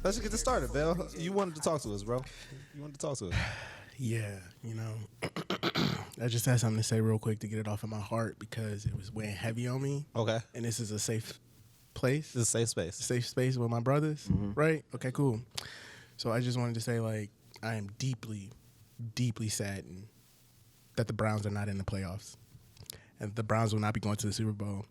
Let's get this started, Bill. You wanted to talk to us, bro. You wanted to talk to us. Yeah, you know, I just had something to say real quick to get it off of my heart because it was weighing heavy on me. Okay. And this is a safe place. This is a safe space. Safe space with my brothers, right? Okay, cool. So I just wanted to say, like, I am deeply, deeply saddened that the Browns are not in the playoffs and the Browns will not be going to the Super Bowl.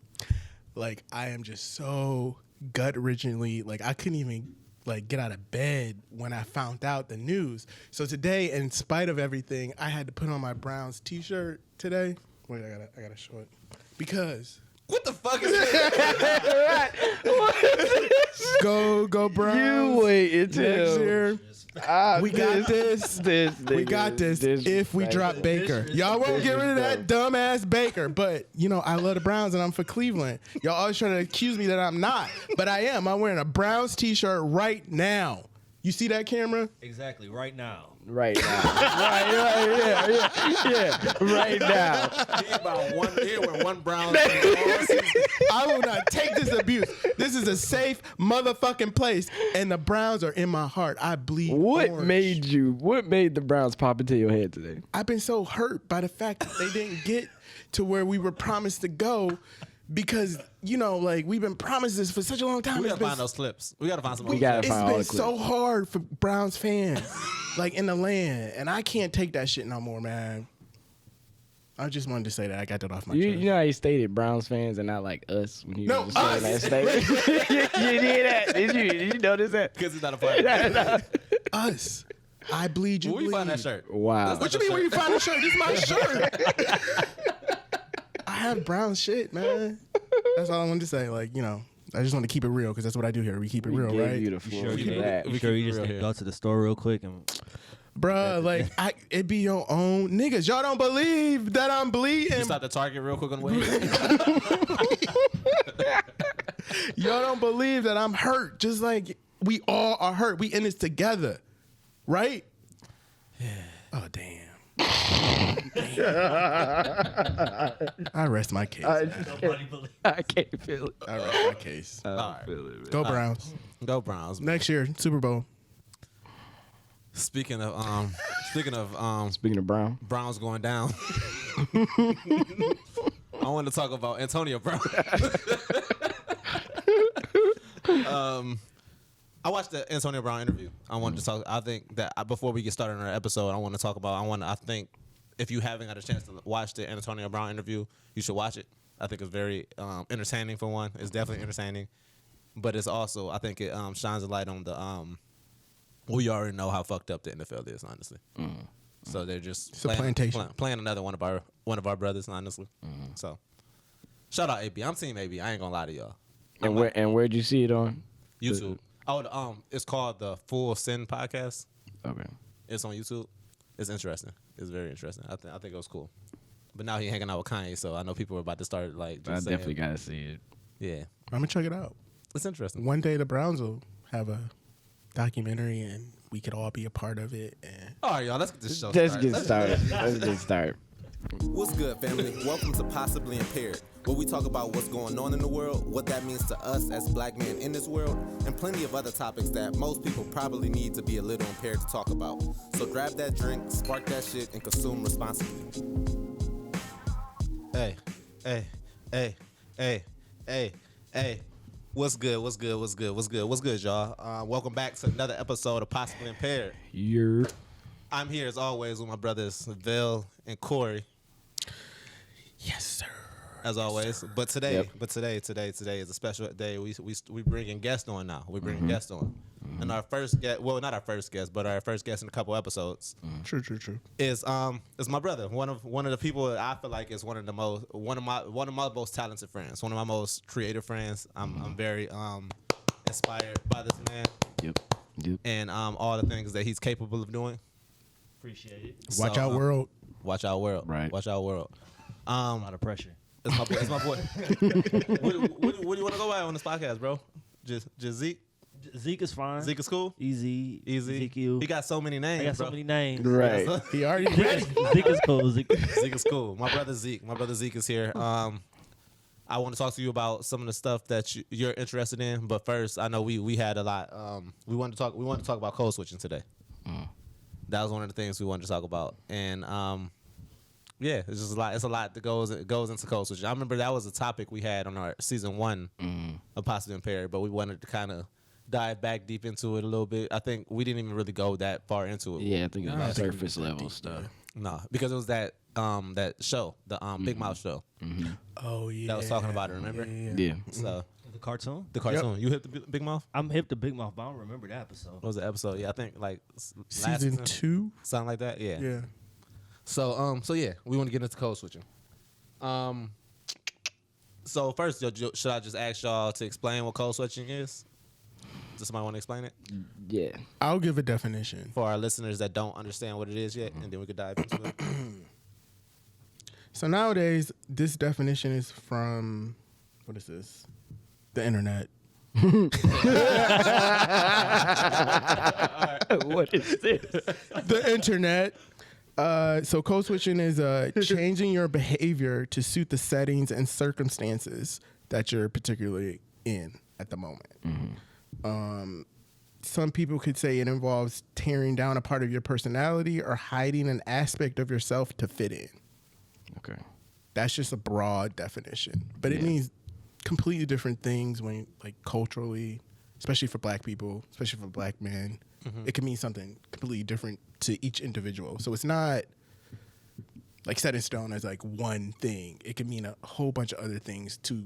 Like, I am just so gut-wrenchingly, like, I couldn't even like get out of bed when I found out the news. So today, in spite of everything, I had to put on my Browns t-shirt today. Wait, I gotta show it. Because what the fuck is that? Go Browns. You wait until next year. We got this. We got this if we drop Baker. Y'all won't get rid of that dumbass Baker. But, you know, I love the Browns and I'm for Cleveland. Y'all always try to accuse me that I'm not. But I am. I'm wearing a Browns t-shirt right now. You see that, camera? Exactly, right now. Right now. yeah. Right now. He about 1 year with one Brown. I will not take this abuse. This is a safe motherfucking place, and the Browns are in my heart. I bleed What orange. made the Browns pop into your head today? I've been so hurt by the fact that they didn't get to where we were promised to go because, you know, like, we've been promised this for such a long time. We gotta find those clips. We gotta find some. We gotta It's find all been the clips. so hard for Browns fans, like, in the land, and I can't take that shit no more, man. I just wanted to say that. I got that off my chest. You know how he stated Browns fans and not like us when he No, was saying that statement? You did that? Did you notice that? Because he's not a fan. Us. I bleed, you Where you bleed. find that shirt? Wow. What you mean where you find the shirt? This is my shirt. I have brown shit, man. That's all I wanted to say. Like, you know, I just want to keep it real because that's what I do here. We keep it real, Gave right? you the floor for you that. You sure you just real go to the store real quick and Bruh, like, it be your own niggas. Y'all don't believe that I'm bleeding. You stop the Target real quick on the way. Y'all don't believe that I'm hurt. Just like we all are hurt. We in this together, right? Yeah. Oh, damn. I rest my case. nobody believes. I can't feel it. I rest my case. I don't Alright. feel it, man. Go Browns. Go Browns. Next year, Super Bowl. Speaking of Speaking of Brown. Browns going down, I want to talk about Antonio Brown. I watched the Antonio Brown interview. I wanted to talk. I think that before we get started on our episode, I want to talk about. I think if you haven't got a chance to watch the Antonio Brown interview, you should watch it. I think it's very entertaining. For one, it's definitely entertaining, but it's also I think it shines a light on the. We already know how fucked up the NFL is, honestly. So they're just It's a plantation. playing another one of our brothers, honestly. So shout out AB. I'm team AB. I ain't gonna lie to y'all. And where'd you see it on? YouTube. Oh, it's called the Full Sin Podcast. Okay. It's on YouTube. It's interesting. It's very interesting. I think it was cool. But now he hanging out with Kanye, so I know people are about to start like. I Just definitely gotta see it. Yeah, I'm gonna check it out. it's interesting. One day the Browns will have a documentary and we could all be a part of it. And All right, y'all. Let's get this show Let's started. get started. Let's get started. What's good, family? Welcome to Possibly Impaired, where we talk about what's going on in the world, what that means to us as black men in this world, and plenty of other topics that most people probably need to be a little impaired to talk about. So grab that drink, spark that shit, and consume responsibly. Hey. What's good, y'all? Welcome back to another episode of Possibly Impaired. You're I'm here as always with my brothers Vil and Cory, yes, sir. as always. But today is a special day. We bringing guests on now. We bringing guests on, and our first guest, well, not our first guest, but our first guest in a couple episodes True. is my brother. One of the people that I feel like is one of my most talented friends. One of my most creative friends. I'm very inspired by this man. Yep. And all the things that he's capable of doing. Appreciate it. Watch So, out, world. Watch out, world. Right. Watch out, world. A lot of pressure. It's my boy. It's my boy. what do you want to go by on this podcast, bro? Just Zeke. Zeke is fine. Zeke is cool. Easy. Ezekiel. He got so many names. I got bro. so many names. Right. He already ready. Zeke is cool. Zeke. Zeke is cool. My brother Zeke is here. I I want to talk to you about some of the stuff that you're interested in. But first, I know we had a lot. We wanted to talk about code switching today. That was one of the things we wanted to talk about, and yeah, it's just a lot. It's a lot that goes into code switching. I remember that was a topic we had on our season 1 of Possibly Impaired, but we wanted to kind of dive back deep into it a little bit. I think we didn't even really go that far into it. Yeah, I think it was surface level stuff. No, because it was that show, the Big Mouth show. Oh yeah, that was talking about it. Remember? Yeah. So The cartoon? the cartoon. You hit the Big Mouth. I'm hip to Big Mouth, but I don't remember the episode. What was the episode? Yeah, I think like last season 2. something like that. Yeah. Yeah. So yeah, we want to get into code switching. So first, should I just ask y'all to explain what code switching is? Does somebody want to explain it Yeah. I'll give a definition. for our listeners that don't understand what it is yet, and then we could dive into it. So nowadays, this definition is from, what is this? The internet. What is this? The internet. So code switching is changing your behavior to suit the settings and circumstances that you're particularly in at the moment. Some people could say it involves tearing down a part of your personality or hiding an aspect of yourself to fit in. Okay. That's just a broad definition, but it means completely different things when, like, culturally, especially for black people, especially for black men. It can mean something completely different to each individual. So it's not like set in stone as like one thing. It can mean a whole bunch of other things to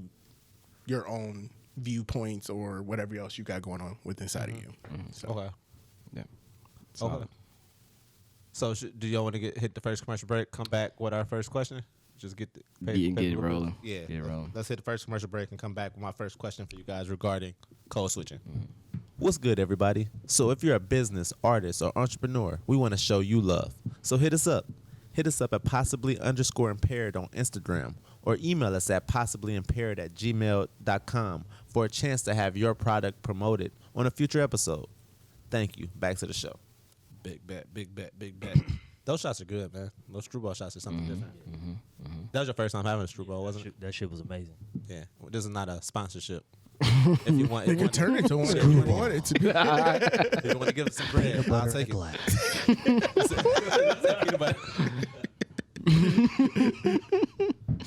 your own viewpoints or whatever else you got going on with inside of you. So Okay. Yeah. Okay. So do y'all want to hit the first commercial break? Come back with our first question. Just get Get it rolling. Yeah. Get it rolling. Let's hit the first commercial break and come back with my first question for you guys regarding code switching. What's good, everybody? So if you're a business, artist, or entrepreneur, we want to show you love. So hit us up. Hit us up at possibly_impaired on Instagram or email us at possiblyimpaired@gmail.com for a chance to have your product promoted on a future episode. Thank you. Back to the show. Big bet, big bet, big bet. Those shots are good, man. Those screwball shots are something different. That was your first time having a screwball, wasn't it? That shit was amazing. Yeah. Well, this is not a sponsorship. If you want, it could turn into one if you want it to be. if you want to give us some bread, I'll take it.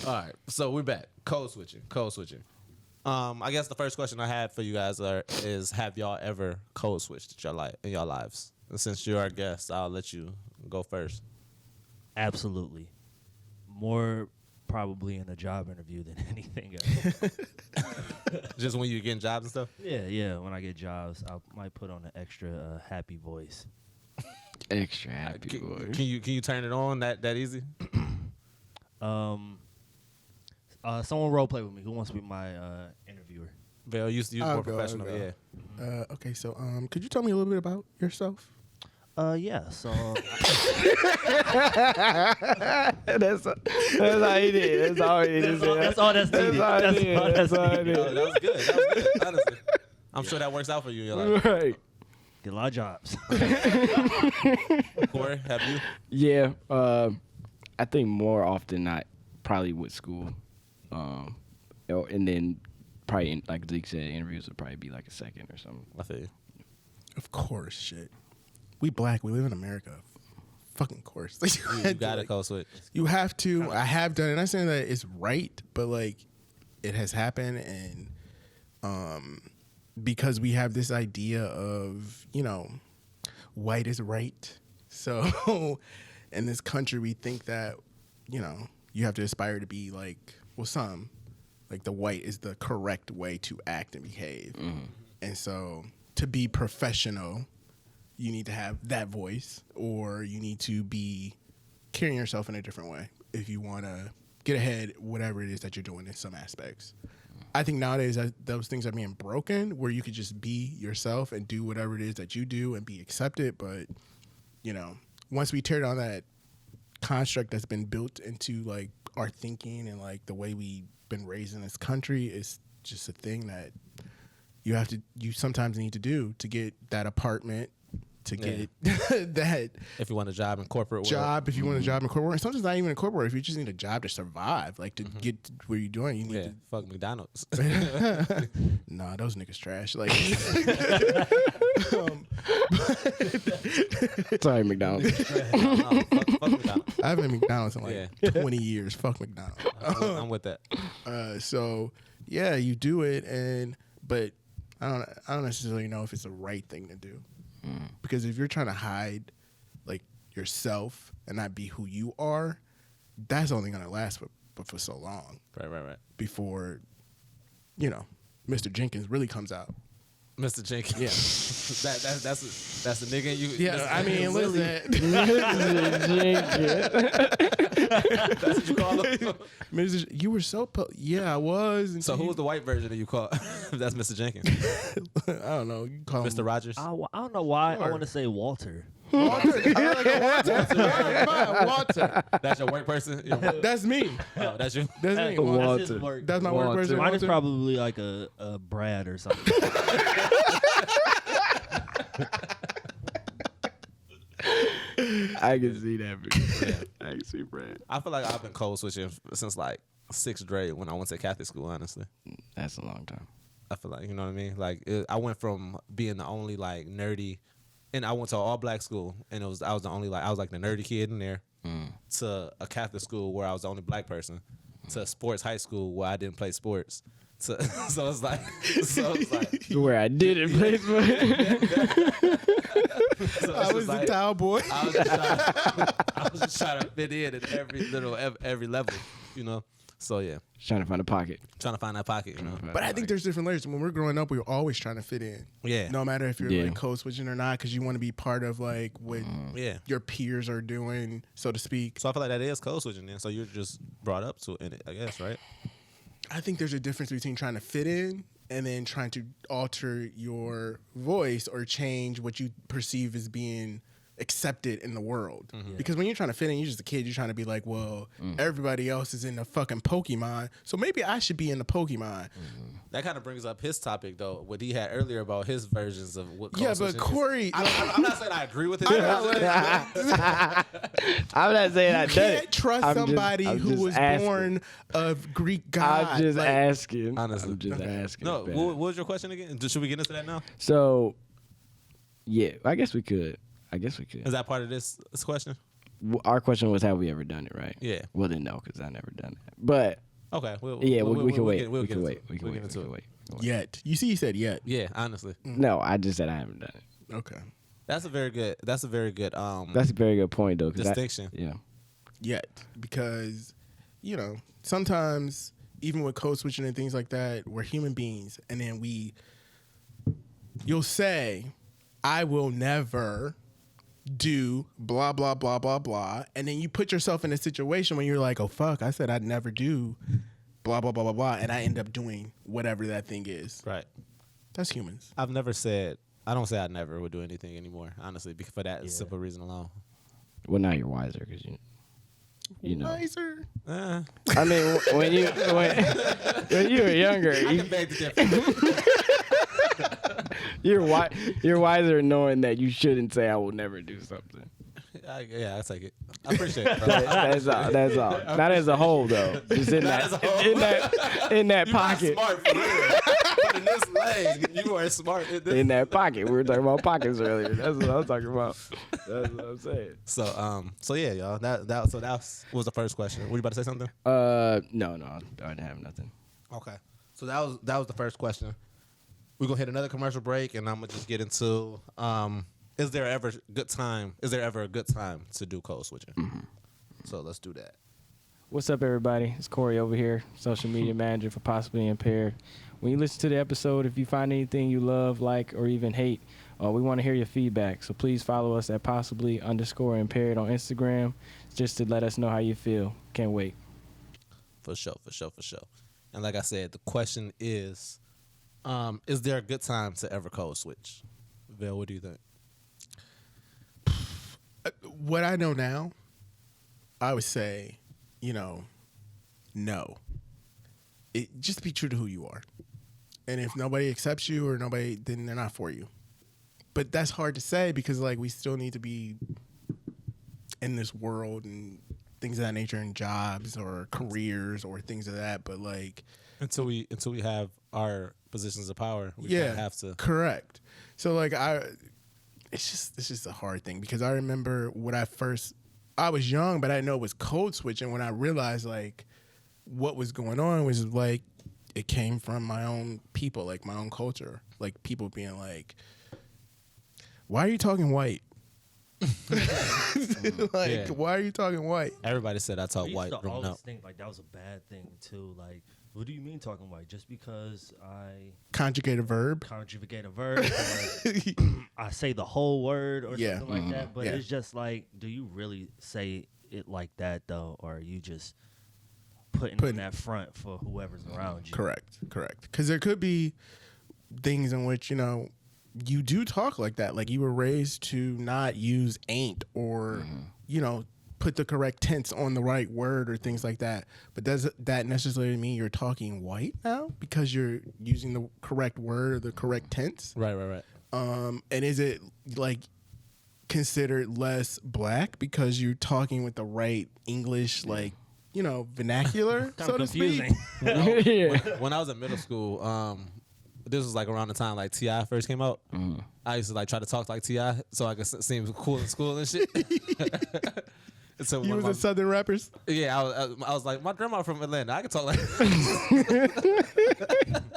All right, so we're back. Code switching. I guess the first question I had for you guys is: have y'all ever code switched in your lives? And since you're our guest, I'll let you go first. Absolutely. More probably in a job interview than anything else. Just when you're getting jobs and stuff. Yeah. When I get jobs, I might put on an extra happy voice. Extra happy boy. Can you turn it on that easy? Someone role play with me. Who wants to be my interviewer? Bill, you I'll more go, professional, I'll go. yeah. Okay, so could you tell me a little bit about yourself? Yeah. So That's how he did. That's all he did. that's all that's needed. That's all that's needed. Oh, that was good. Honestly, I'm sure that works out for you in your life. Right. Get a lot of jobs. Cory, have you? Yeah. I think more often not, probably with school. And then probably, like Zeke said, interviews would probably be like a second or something. I feel you. Of course, shit. We black. We live in America. Fucking course. You got to code switch. You have to. I have done it. I'm not saying that it's right, but like it has happened, and because we have this idea of, white is right. So in this country, we think that, you have to aspire to be like, like the white is the correct way to act and behave. And so to be professional, you need to have that voice, or you need to be carrying yourself in a different way if you want to get ahead, whatever it is that you're doing in some aspects. I think nowadays those things are being broken, where you could just be yourself and do whatever it is that you do and be accepted. But, once we tear down that construct that's been built into like our thinking and like the way we've been raised in this country, it's just a thing that you sometimes need to do to get that apartment, to get that If you want a job in corporate job, if you want a job in corporate, sometimes not even in corporate. If you just need a job to survive, like to get to where you're doing, you need fuck McDonald's. Nah, those niggas trash. Like, Sorry, McDonald's. Fuck McDonald's. I haven't been McDonald's in like 20 years. Fuck McDonald's. I'm with that. So yeah, you do it, but I don't necessarily know if it's the right thing to do, because if you're trying to hide like yourself and not be who you are, that's only gonna last for so long. Right. Before, Mr. Jenkins really comes out. Mr. Jenkins. Yeah. that's the nigga you. Yeah, I mean, listen. That's what you call him. You were so. Yeah, I was. So who was the white version that you call? That's Mr. Jenkins. I don't know. You call Mr. him Rogers. I don't know why Sure. I want to say Walter. Walter. I like a Walter. Walter. That's your work person. That's me. Oh, that's you. That's me. Walter. That's his work. That's my work Walter. person. Mine is Walter. probably like a Brad or something. I can see that. I can see Brad. I feel like I've been code switching since like 6th grade when I went to Catholic school. Honestly, That's a long time. I feel like, you know what I mean. Like I went from being the only like nerdy, and I went to an all black school, and I was the only like I was like the nerdy kid in there, to a Catholic school where I was the only black person, to a sports high school where I didn't play sports. So it's like Where I didn't play for. I was the towel boy. I was just trying to fit in at every level, you know. So yeah, Trying to find a pocket. trying to find that pocket, you know. But I think there's different layers. When we're growing up, we were always trying to fit in. Yeah. No matter if you're Yeah. like code switching or not, because you want to be part of like what Yeah. your peers are doing, so to speak. So I feel like that is code switching then. So you're just brought up to it in it, I guess, right? I think there's a difference between trying to fit in and then trying to alter your voice or change what you perceive as being accepted in the world. Because when you're trying to fit in, you're just a kid. You're trying to be like, well, everybody else is in the fucking Pokemon, so maybe I should be in the Pokemon. That kind of brings up his topic though, what he had earlier about his versions of what code Yeah, but switching is. Corey, I'm not saying I agree with his version. I'm not saying I you done can't it. trust I'm just- somebody I'm who just was asking. born of Greek God. I'm just Like, asking. Honestly. I'm just asking. No, man. what was your question again? Should we get into that now? So, yeah, I guess we could. Is that part of this question? Our question was, have we ever done it, right? Yeah. Well, then no, because I never done it. But Okay. yeah, we can wait. We'll We get can into wait. it. We can We'll wait. get into it. Yet. You see, he said yet. Yeah, honestly, No, I just said I haven't done it. Okay. that's a very good. That's a very good. That's a very good point, though. 'Cause distinction. yeah. Yet. Because, sometimes even with code switching and things like that, we're human beings. And then you'll say, I will never do blah, blah, blah, blah, blah. And then you put yourself in a situation when you're like, oh, fuck, I said I'd never do blah, blah, blah, blah, blah. And I end up doing whatever that thing is. Right. That's humans. I've never said. I don't say I never would do anything anymore. Honestly, because for that simple reason alone. Well, now you're wiser because you know. Wiser. Eh, I mean, when you were younger, I can beg the difference. you're wiser knowing that you shouldn't say I will never do something. Yeah, I take it. I appreciate it, bro. That's all. That's all. Not as a whole though. Just in Not as a that whole. in that You're not pocket. smart for real. But in this lane, you are smart. In that pocket. We were talking about pockets earlier. That's what I'm talking about. That's what I'm saying. So yeah, y'all. That was the first question. Were you about to say something? No, I didn't have nothing. Okay. So that was the first question. We're gonna hit another commercial break, and I'm gonna just get into is there ever a good time to do code switching? So let's do that. What's up, everybody? It's Cory over here, social media manager for Possibly Impaired. When you listen to the episode, if you find anything you love, like, or even hate, we want to hear your feedback. So please follow us at possibly_impaired on Instagram, just to let us know how you feel. Can't wait. For sure. And like I said, the question is there a good time to ever code switch? Vel, what do you think? What I know now, I would say, no. Just be true to who you are. And if nobody accepts you or nobody, then they're not for you. but that's hard to say because like we still need to be in this world and things of that nature, and jobs or careers or things of that. But like until we have our positions of power, we yeah, kind of have to. Correct. So like it's just a hard thing because I remember when I was young, but I didn't know it was code switching. When I realized like what was going on was like it came from my own people, like my own culture, like people being like, "Why are you talking white?" Why are you talking white? Everybody said I talk I used white. to Growing always up. think like that was a bad thing too. Like, what do you mean talking white? Just because I Conjugate a verb. conjugate a verb, or I say the whole word, or Yeah. something like that. But Yeah. it's just like, do you really say it like that though, or are you just putting on that front for whoever's around you? Correct. Because there could be things in which, you do talk like that. Like you were raised to not use ain't or, put the correct tense on the right word or things like that. But does that necessarily mean you're talking white now because you're using the correct word or the correct tense? Right. And is it like considered less black because you're talking with the right English, like, vernacular, so to confusing. speak? Yeah. When I was in middle school, this was like around the time like T.I. first came out. I used to like try to talk like T.I. so I could seem cool in school and shit. And so You was a Southern rappers? yeah, I was like, my grandma from Atlanta. I could talk like.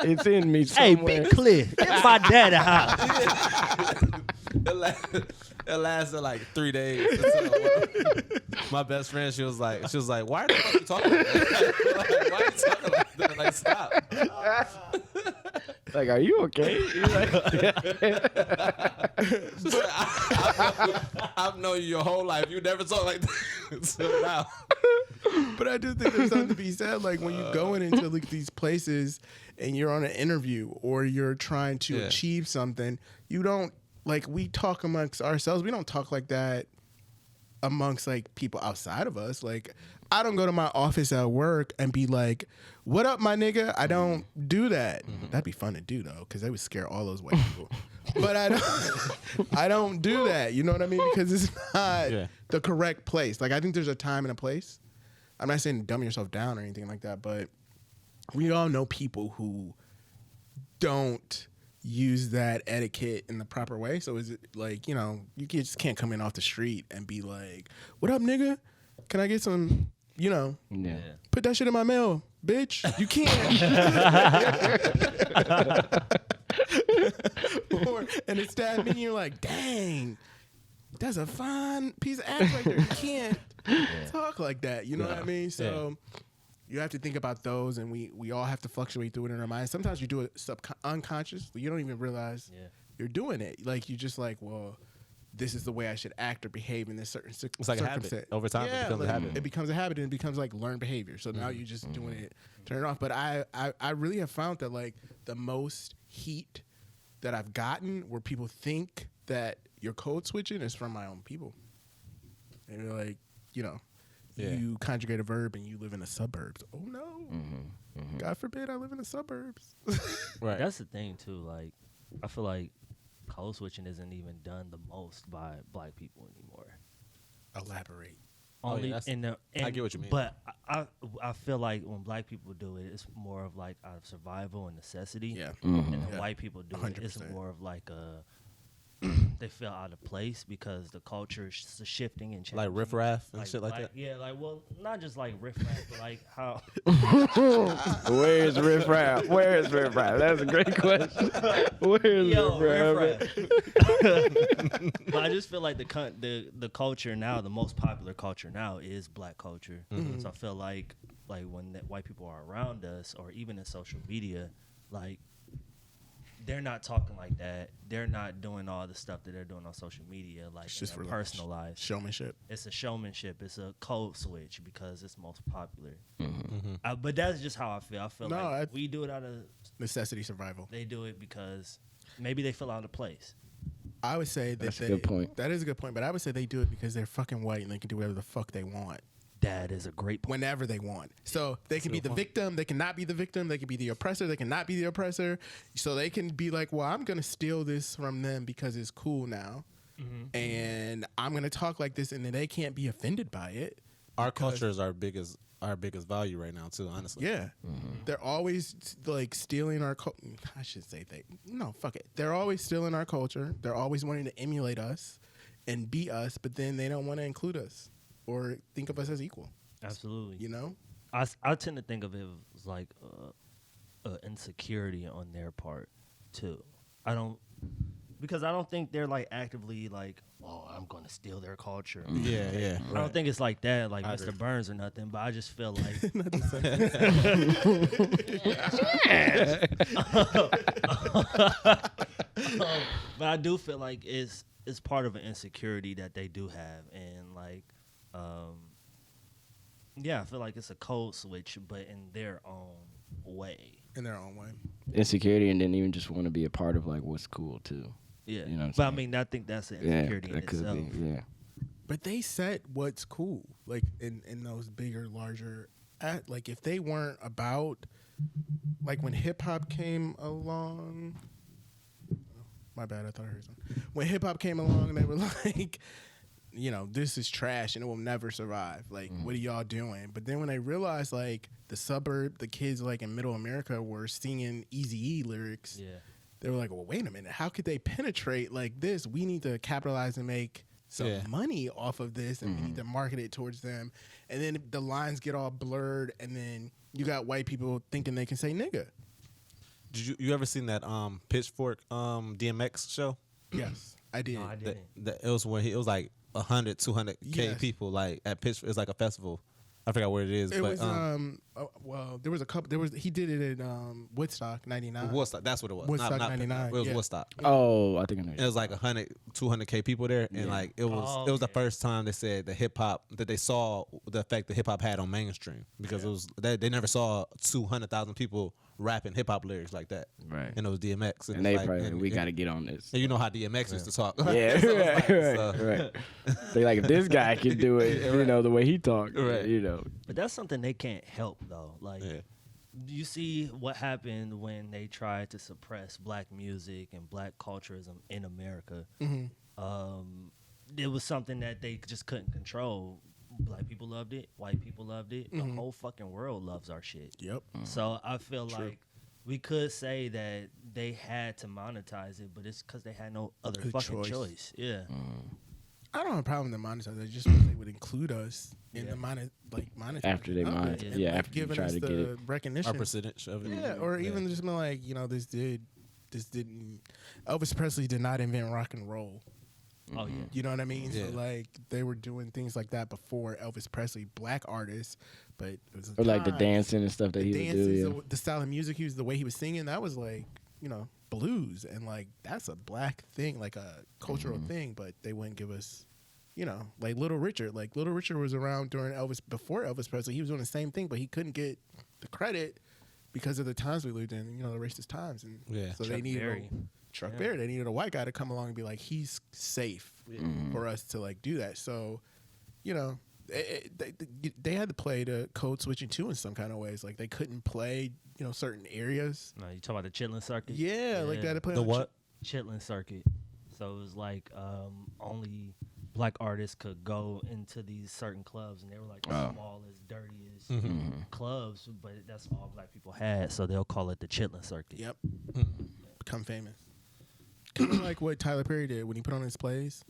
It's in me Hey, somewhere. be clear. Get my dad a house. It lasted like 3 days. Until my best friend, she was like, why the fuck you talking like that? Like, why are you talking like that? Like, stop. Like, are you okay? You're like, She's like, I've known you your whole life. You never talk like that until now. But I do think there's something to be said. Like when you go into like these places and you're on an interview or you're trying to achieve something, you don't like we talk amongst ourselves. We don't talk like that amongst like people outside of us. Like I don't go to my office at work and be like, "What up, my nigga?" I don't do that. That'd be fun to do though, because they would scare all those white people. But I don't do that. You know what I mean? Because it's not the correct place. Like I think there's a time and a place. I'm not saying dumb yourself down or anything like that, but we all know people who don't use that etiquette in the proper way. So is it like, you just can't come in off the street and be like, "What up, nigga? Can I get some, yeah. put that shit in my mail, bitch." You can't. And it stabbed me and you're like, "Dang, that's a fine piece of ass right there." You can't talk like that. You know what I mean? So you have to think about those, and we all have to fluctuate through it in our minds. Sometimes you do it unconscious. You don't even realize you're doing it. Like you just like, well, this is the way I should act or behave in this certain It's like a habit. circumstance. Over time, it becomes a habit. It becomes a habit, and it becomes like learned behavior. So now you're just doing it, turn it off. But I really have found that like the most heat that I've gotten where people think that you're code switching is from my own people. And they're like, you conjugate a verb and you live in the suburbs. Oh no. God forbid I live in the suburbs. Right. That's the thing too. Like, I feel like code switching isn't even done the most by black people anymore. Elaborate. Only I get what you mean. But I feel like when black people do it, it's more of like out of survival and necessity. Yeah. And when white people do it, it's 100%. more of like they feel out of place because the culture is shifting and changing. Like riffraff and shit like that. Yeah, like, well, not just like riffraff, but like how. Where's Riff Raff? Where's Riff Raff? That's a great question. Where's Yo, Riff Raff? riffraff. But I just feel like the culture now, the most popular culture now is black culture. So I feel like when white people are around us, or even in social media, like they're not talking like that. They're not doing all the stuff that they're doing on social media, like It's in just their for personal lives. Showmanship. It's a showmanship. It's a code switch because it's most popular. But that's just how I feel. I feel like we do it out of Necessity, survival. they do it because maybe they feel out of place. I would say that That's a good point. That is a good point, but I would say they do it because they're fucking white and they can do whatever the fuck they want. That is a great point. whenever they want. So they can be the victim, they cannot be the victim, they can be the oppressor, they cannot be the oppressor. So they can be like, well, I'm going to steal this from them because it's cool now. And I'm going to talk like this, and then they can't be offended by it. Our culture is our biggest value right now too, honestly. Yeah. They're always like stealing our I should say fuck it. They're always stealing our culture. They're always wanting to emulate us and be us, but then they don't want to include us or think of us as equal. Absolutely. You know? I tend to think of it as like insecurity on their part too. Because I don't think they're like actively like, oh, I'm going to steal their culture. Yeah. I don't think it's like that, like Mr. Burns or nothing. But I just feel like, but I do feel like it's part of an insecurity that they do have, and like, yeah, I feel like it's a code switch, but in their own way. In their own way. Insecurity, and then even just want to be a part of like what's cool too. Yeah, You know what I'm but I saying? mean, I think that's an insecurity in that could itself. be. Yeah. But they set what's cool, like in those bigger, larger, like if they weren't about, like when hip hop came along. My bad, I thought I heard something. When hip hop came along, they were like, you know, this is trash and it will never survive. Like, what are y'all doing? But then when they realized, like, the kids like in Middle America were singing Eazy-E lyrics. Yeah. They were like, well, wait a minute. How could they penetrate like this? We need to capitalize and make some money off of this, and we need to market it towards them. And then the lines get all blurred, and then you got white people thinking they can say nigga. Did you ever seen that Pitchfork DMX show? Yes, I did. No, I didn't. It was when it was like 100, 200K Yes. people like at Pitchfork. It's like a festival. I forgot where it is. It but was well, there was a couple. He did it in Woodstock '99. Woodstock. That's what it was. Woodstock Not 99, It was yeah. Woodstock. Oh, I think I know. It was like 100, 200K people there, and like it was the first time they said the hip hop that they saw the effect that hip hop had on mainstream, because it was they never saw 200,000 people rapping hip hop lyrics like that. Right. And it was DMX, And they probably we got to get on this. And you know how DMX used to talk. Yeah, So it's right. They like, if this guy can do it, you know, the way he talked, Right. you know. But that's something they can't help, though. Like, Yeah. you see what happened when they tried to suppress black music and black culturism in America. It was something that they just couldn't control. Black people loved it. White people loved it. The whole fucking world loves our shit. Yep. So I feel like we could say that they had to monetize it, but it's because they had no other Good fucking choice. choice. Yeah. I don't have a problem with the monetize. I just wish they would include us in the monetize After they after you giving try us to the get it. recognition. Our percentage of it. Yeah, or even just been like, you know, this didn't. Elvis Presley did not invent rock and roll. Oh, yeah. You know what I mean? Yeah. So like they were doing things like that before Elvis Presley, black artists, but it was Or like the time. dancing and stuff that The he would dances, do. Yeah. the style of music he was, the way he was singing, that was like, you know, blues, and like that's a black thing, like a cultural thing. But they wouldn't give us, you know, like Little Richard. Like Little Richard was around before Elvis Presley. He was doing the same thing, but he couldn't get the credit because of the times we lived in, you know, the racist times. And so they needed Chuck Berry. They needed a white guy to come along and be like, he's safe for us to like do that. So, you know, they had to play the code switching too in some kind of ways. Like they couldn't play, you know, certain areas. No, you talking about the chitlin circuit? Yeah, like they had to play The on what? Chitlin circuit. So it was like only black artists could go into these certain clubs, and they were like the smallest, dirtiest clubs, but that's all black people had. So they'll call it the chitlin circuit. Yep. Become famous. Kind of like what Tyler Perry did when he put on his plays.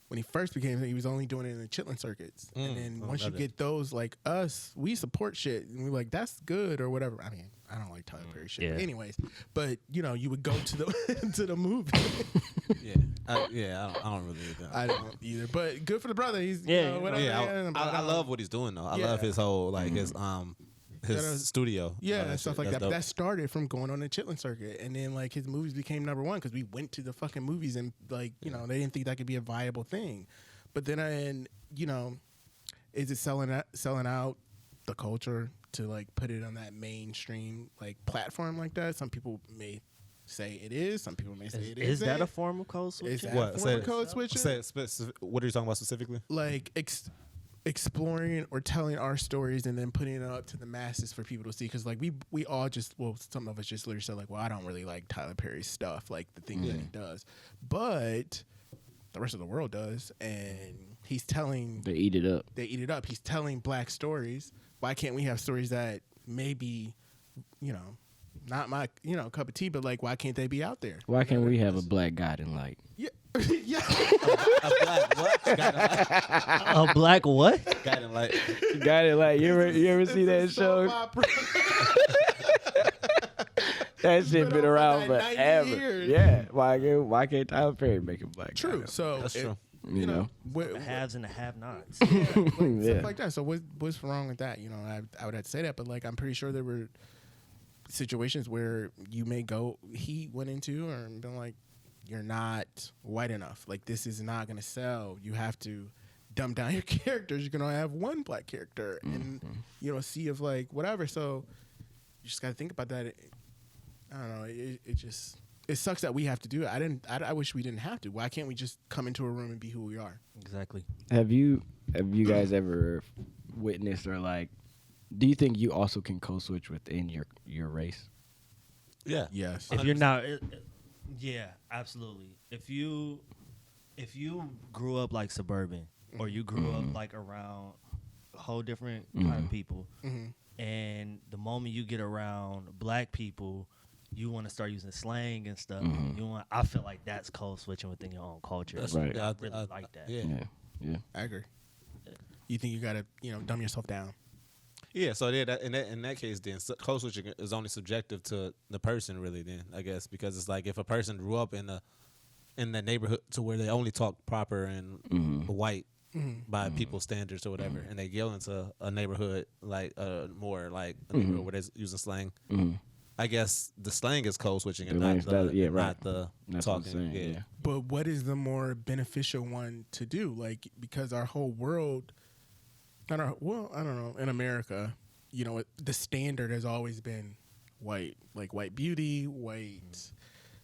When he first became, he was only doing it in the chitlin circuits. And then once you get those, like us, we support shit. And we're like, that's good or whatever. I mean, I don't like Tyler Perry shit. Yeah. But anyways, but, you know, you would go to the to the movie. I don't really need that. I don't either. But good for the brother. He's, Yeah. you know, whatever. Yeah, I love what he's doing though. I Yeah. love his whole like his studio. Yeah, All and stuff shit. like That's that. dope. That started from going on the chitlin circuit, and then like his movies became number one because we went to the fucking movies, and like you know they didn't think that could be a viable thing. But then you know, is it selling out the culture to like put it on that mainstream like platform like that? Some people may say it is. Some people may say it isn't. Is that a form of code switching? Is that What? a form of code switching? What are you talking about specifically? Like exploring or telling our stories and then putting it up to the masses for people to see. Because like we all just, well, some of us just literally said like, well, I don't really like Tyler Perry's stuff, like the things that he does, but the rest of the world does, and he's telling. They eat it up. They eat it up. He's telling black stories. Why can't we have stories that maybe, not my cup of tea, but like why can't they be out there? Why can't we have a black guiding light? Yeah, yeah. A black what? A black what? Guiding light. Guiding light. You ever see that show? That shit been around like 90 forever. years. Yeah. Why can't Tyler Perry make a black? True. guy? So That's true. You know. The haves and the have-nots. Stuff like that. So what's wrong with that? I would have to say that, but like I'm pretty sure there were situations where you may go. He went into or been like, you're not white enough. Like this is not gonna sell. You have to dumb down your characters. You're gonna have one black character and a sea of like whatever. So you just gotta think about that. I don't know. It sucks that we have to do it. I wish we didn't have to. Why can't we just come into a room and be who we are? Exactly. Have you guys ever witnessed or like? Do you think you also can code switch within your race? Yeah. Yes. If you're not, yeah, absolutely. If you grew up like suburban, or you grew up like around a whole different kind of people, and the moment you get around black people, you want to start using slang and stuff. I feel like that's code switching within your own culture. That's right. I really like that. Yeah. I agree. You think you gotta dumb yourself down? Yeah, so in that case, then code switching is only subjective to the person, really. Then I guess because it's like if a person grew up in the neighborhood to where they only talk proper and white by people's standards or whatever, and they go into a neighborhood like more like a neighborhood where they're using slang. I guess the slang is code switching and not the That's talking. What I'm saying, yeah. But what is the more beneficial one to do? Like because our whole world. I don't know. In America, the standard has always been white, like white beauty, white,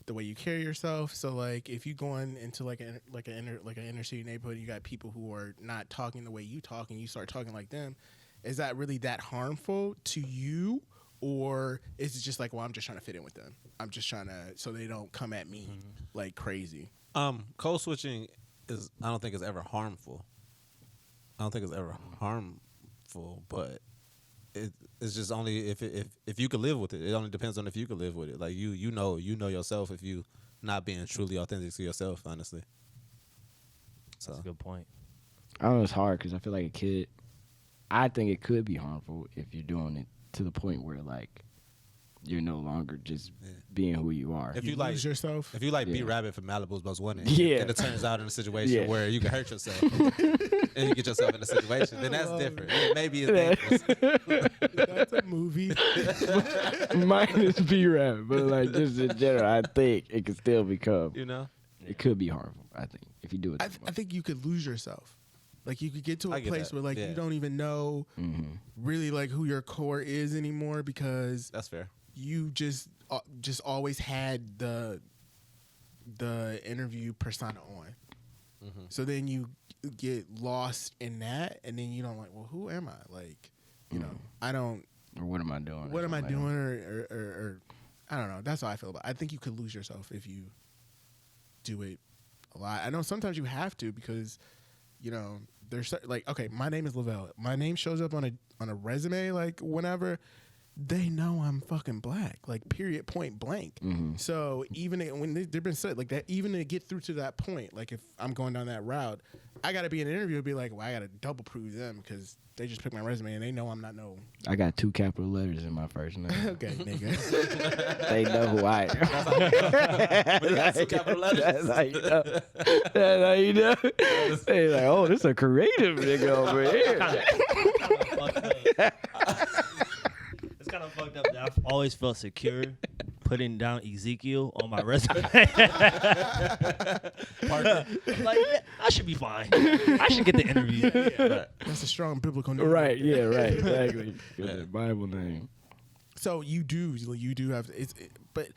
the way you carry yourself. So like, if you go into like an inner city neighborhood, you got people who are not talking the way you talk, and you start talking like them. Is that really that harmful to you, or is it just like, well, I'm just trying to fit in with them. I'm just trying to so they don't come at me like crazy. Code switching I don't think is ever harmful. I don't think it's ever harmful, but it's just only if you could live with it. It only depends on if you could live with it. Like you know yourself if you not being truly authentic to yourself, honestly. So That's a good point. I don't know, it's hard because I feel like a kid. I think it could be harmful if you're doing it to the point where like you're no longer just being who you are. If you you like lose yourself, if you like B Rabbit from Malibu's Most Wanted, Yeah. and it turns out in a situation Yeah. where you can hurt yourself and you get yourself in a situation, then that's different. Maybe it's dangerous. that's a movie. Minus B-Rap, but like just in general, I think it could still become. It could be harmful. I think if you do it. I think you could lose yourself. Like you could get to a I get place that. where like Yeah. you don't even know really like who your core is anymore because That's fair. you just always had the interview persona on. So then you get lost in that, and then you don't like, well, who am I? Like, I don't. Or what am I doing? What am I doing? Or I don't know. That's how I feel about it. I think you could lose yourself if you do it a lot. I know sometimes you have to because, there's like, okay, my name is Lavelle. My name shows up on a resume, like whenever. They know I'm fucking black, like period, point blank. So even when they've been said like that, even to get through to that point, like if I'm going down that route, I got to be in an interview and be like, well, I got to double prove them because they just picked my resume and they know I'm not no. I got 2 capital letters in my first name. Okay, nigga. They know who I am. But you got 2 capital letters. That's how you know. That's how you know. They like, oh, this is a creative nigga over here. It's kind of fucked up that I've always felt secure putting down Ezekiel on my resume. Like, yeah, I should be fine. I should get the interview. Right. That's a strong biblical name. Right, yeah, right, exactly. Good Bible name. So you do have but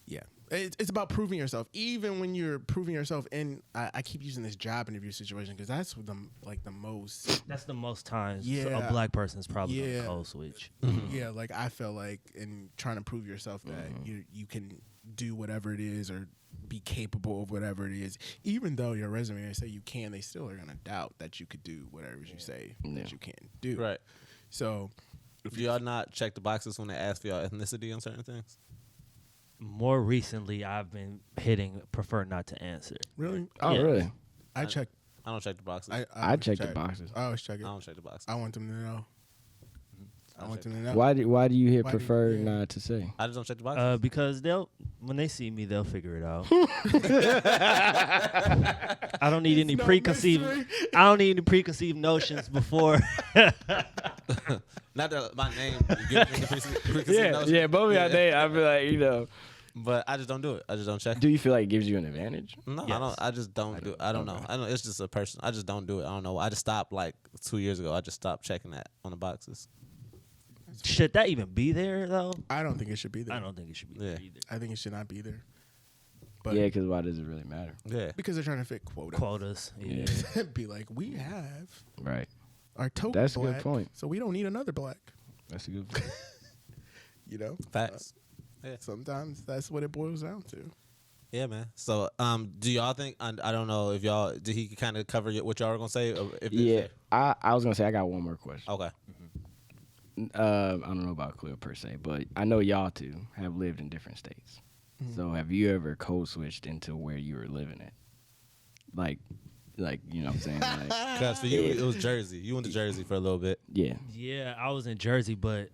yeah, It's about proving yourself, even when you're proving yourself. And I keep using this job interview situation because that's the most. That's the most times Yeah. a black person's probably Yeah. gonna code switch. Yeah, like I feel like in trying to prove yourself that you can do whatever it is or be capable of whatever it is, even though your resume say you can, they still are gonna doubt that you could do whatever you say that you can do. Right. So, Do y'all not check the boxes when they ask for your ethnicity on certain things? More recently, I've been hitting prefer not to answer. really, Oh, Yeah. really? I check. I don't check the boxes. I I check the boxes. I always check it. I don't check the boxes. I want them to know. I want them to know. Why do you hit Why do you- prefer yeah. not to say? I just don't check the boxes. Because when they see me, they'll figure it out. I don't need any no preconceived. mystery. I don't need any preconceived notions before. Not that my name gives me the preconceived notion. both of y'all name. I feel like But I just don't do it. I just don't check. Do you feel like it gives you an advantage? No, Yes. I don't. I just don't do. I don't know. I don't. It's just a person. I just don't do it. I don't know. I just stopped like 2 years ago. I just stopped checking that on the boxes. Should that even be there though? I don't think it should be there. I don't think it should be Yeah. there either. I think it should not be there. But Yeah, because why does it really matter? Yeah. because they're trying to fit quota. Quotas. Yeah. Be like, we have Right. our token That's a good black, point. so we don't need another black. That's a good point. You know, Facts. sometimes that's what it boils down to. Yeah, man. So, do y'all think? I don't know if y'all did he kind of cover what y'all were gonna say. Or if Yeah, I was going to say I got one more question. Okay. I don't know about Cleo per se, but I know y'all two have lived in different states. So have you ever code switched into where you were living at? Like you know what I'm saying? Like, Because for you, it was Jersey. You went to Jersey for a little bit. yeah. Yeah, I was in Jersey, but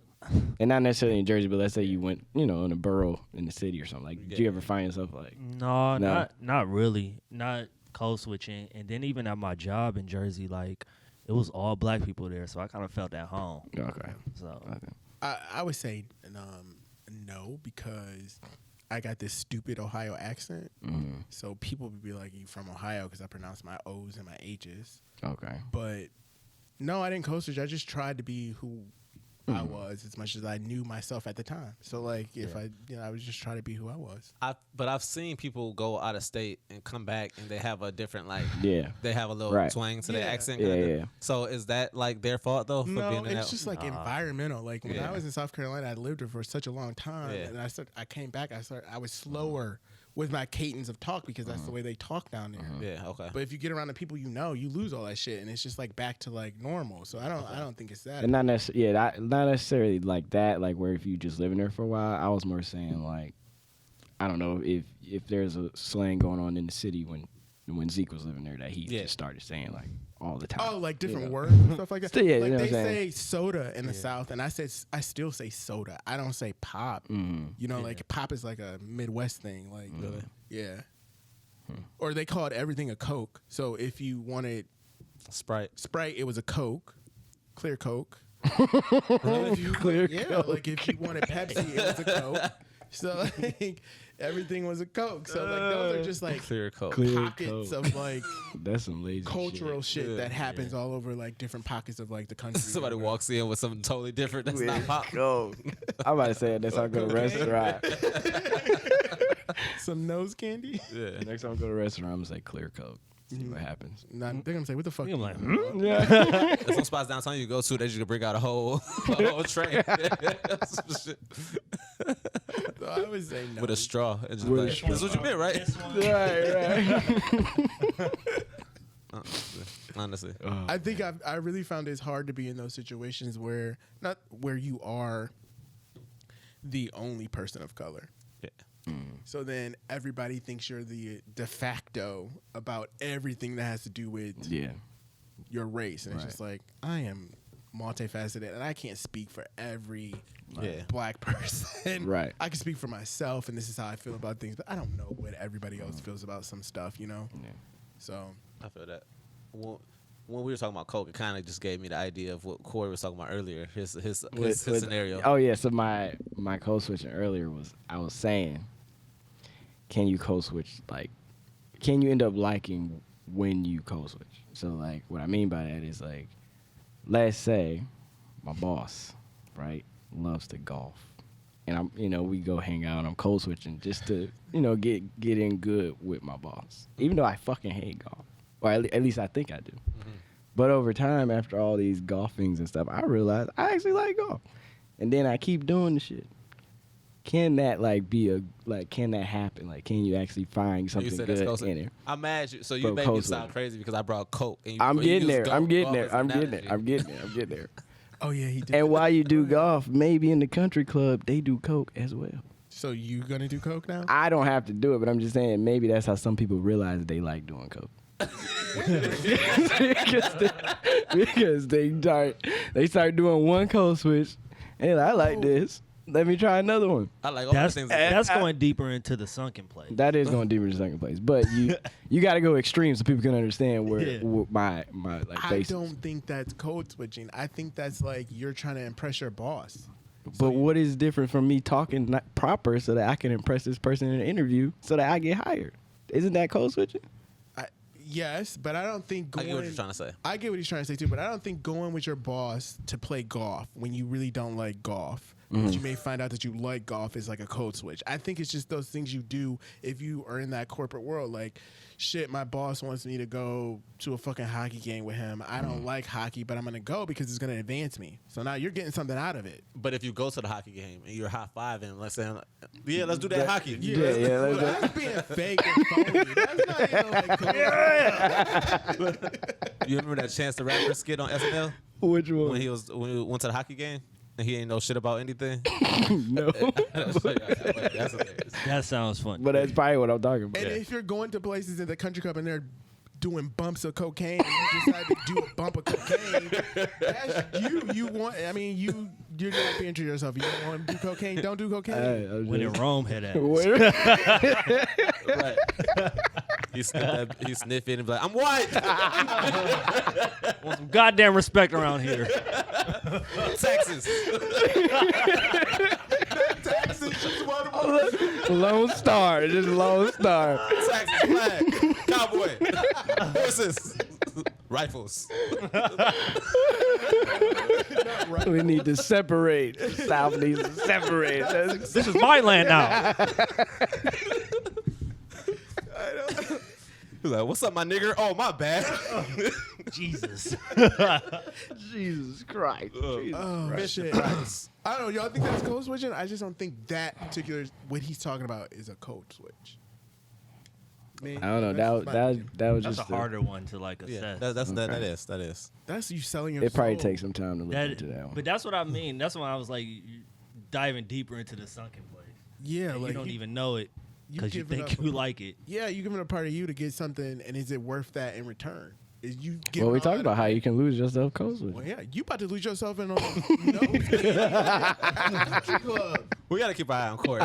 And not necessarily in Jersey, but let's say you went, in a borough in the city or something. Like, did you ever find yourself like, no, No. not really. Not code switching. And then even at my job in Jersey, like it was all black people there, so I kind of felt at home. okay. So Okay. I would say no, because I got this stupid Ohio accent. Mm-hmm. So people would be like, you from Ohio because I pronounce my O's and my H's. Okay. But no, I didn't code switch. I just tried to be who I was as much as I knew myself at the time. So like if I was just trying to be who I was. But I've seen people go out of state and come back and they have a different Yeah. They have a little Right. twang to their Yeah. accent. Yeah, kinda. yeah. So is that like their fault though for No, being in it's that? just like environmental. Like when Yeah. I was in South Carolina, I lived there for such a long time, Yeah. and I came back. I was slower with my cadence of talk because that's the way they talk down there. Yeah. Okay. But if you get around the people you know, you lose all that shit, and it's just like back to like normal. So I don't think it's that. And not necessarily, not necessarily like that, like where if you just living there for a while. I was more saying like, I don't know if there's a slang going on in the city when Zeke was living there that he just started saying like all the time. Oh, like different you know? words and stuff like that. Still, yeah, like you know they what I'm saying? say soda in the South, and I still say soda. I don't say pop. You know, like pop is like a Midwest thing. Like, yeah. Or they called everything a Coke. So if you wanted Sprite. it was a Coke, clear Coke. Clear Yeah, like if you wanted Pepsi, it was a Coke. So like everything was a Coke. So like those are just like Clear Coke. Clear pockets Coke. of like That's some lazy cultural shit. shit that happens all over like different pockets of like the country. Somebody walks in with something totally different that's not pop. I'm about to say it. Next time I go to a restaurant. Some nose candy. Yeah. Next time I go to a restaurant, I'm gonna say clear Coke. See what happens. Nah, they're gonna say, "What the fuck?" I'm like, There's some spots downtown you go to that you can bring out a whole tray So I would say no. with a straw. And just With a like, straw. this is what you meant, right? this one. Right. Honestly. I think I really found it's hard to be in those situations where not where you are the only person of color. Yeah. So then everybody thinks you're the de facto about everything that has to do with Yeah. your race, and it's Right. just like I am multifaceted, and I can't speak for every Yeah. black person. Right. I can speak for myself, and this is how I feel about things, but I don't know what everybody else feels about some stuff, you know. Yeah. So I feel that. When we were talking about Coke, it kind of just gave me the idea of what Cory was talking about earlier. His scenario. Oh yeah. So my code switching earlier was I was saying, can you code switch can you end up liking when you code switch? So like what I mean by that is like, let's say my boss, right, loves to golf, and we go hang out. I'm code switching just to, get in good with my boss. Even though I fucking hate golf, or at least I think I do. Mm-hmm. But over time, after all these golf things and stuff, I realized I actually like golf, and then I keep doing the shit. Can that can that happen? Like, can you actually find something good in there? I'm mad. So you made me sound crazy because I brought Coke. And I'm getting there. I'm getting there. Oh yeah, he did. And while you do golf, maybe in the country club they do Coke as well. So you gonna do Coke now? I don't have to do it, but I'm just saying maybe that's how some people realize they like doing Coke. because they start doing one code switch, and I like this. Let me try another one. I like all the things. That's going deeper into the sunken place. That is going deeper into the sunken place, but you got to go extreme so people can understand where my basis. I don't think that's code switching. I think that's like you're trying to impress your boss. But what is different from me talking not proper so that I can impress this person in an interview so that I get hired? Isn't that code switching? Yes, but I don't think going. I get what you're trying to say. I get what he's trying to say too, but I don't think going with your boss to play golf when you really don't like golf. But you may find out that you like golf is like a code switch. I think it's just those things you do if you are in that corporate world. Like, shit, my boss wants me to go to a fucking hockey game with him. I don't like hockey, but I'm going to go because it's going to advance me. So now you're getting something out of it. But if you go to the hockey game and you're high-fiving, let's say, yeah, let's do that hockey. Yeah, that's being fake and phony. That's not even like code. You remember that Chance the Rapper skit on SNL? Which one? When he went to the hockey game? And he ain't know shit about anything. No. That's hilarious. That sounds fun. But that's probably what I'm talking about. And if you're going to places in the country club and they're doing bumps of cocaine and you decide to do a bump of cocaine, that's you. You want, I mean, you're not being true to yourself. You don't want to do cocaine, don't do cocaine. When in Rome, hit ass. Right. He sniff it and be like, I'm white. Want some goddamn respect around here. Texas. Lone Star. Just Lone Star. Texas flag. Cowboy. Horses. Rifles. We need to separate. South needs to separate. This is my land now. He's like, what's up, my nigger? Oh, my bad. Jesus. Jesus Christ. Shit. I don't know. Y'all think that's code switching? I just don't think that particular, what he's talking about is a code switch. I don't know. That was That's just a harder one to like assess. That is. That's you selling your It probably soul. takes some time to look into that one. But that's what I mean. That's why I was like diving deeper into the sunken place. Yeah, Like, you don't even know it because you think you like it. Yeah, you giving a part of you to get something, and is it worth that in return? Is you? Well, we talked about how you can lose yourself code switching. Well, yeah, you about to lose yourself in on country club. We got to keep our eye on Cory.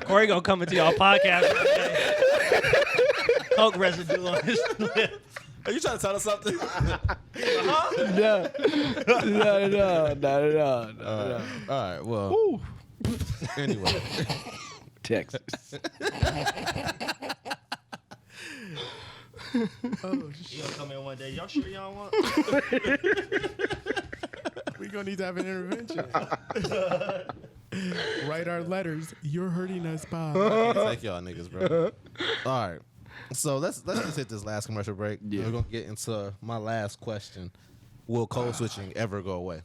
Cory gonna come into y'all podcast. Coke residue on his lip. Are you trying to tell us something? No, not at all. All right, well. Anyway. Texas. Oh, You gonna come in one day? Y'all sure y'all want? we gonna need to have an intervention. Write our letters. You're hurting us, Bob. Thank y'all niggas, bro. All right. So let's just hit this last commercial break. Yeah. We're gonna get into my last question. Will code switching ever go away?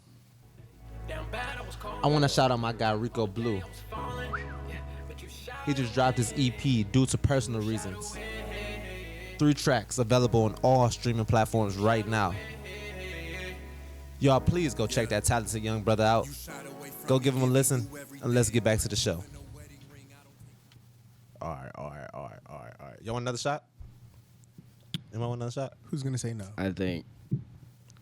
I want to shout out my guy Rico Blue. He just dropped his EP due to personal reasons. 3 tracks available on all streaming platforms right now. Y'all, please go check that talented young brother out. Go give him a listen, and let's get back to the show. All right. Y'all want another shot? Anyone want another shot? Who's gonna say no? I think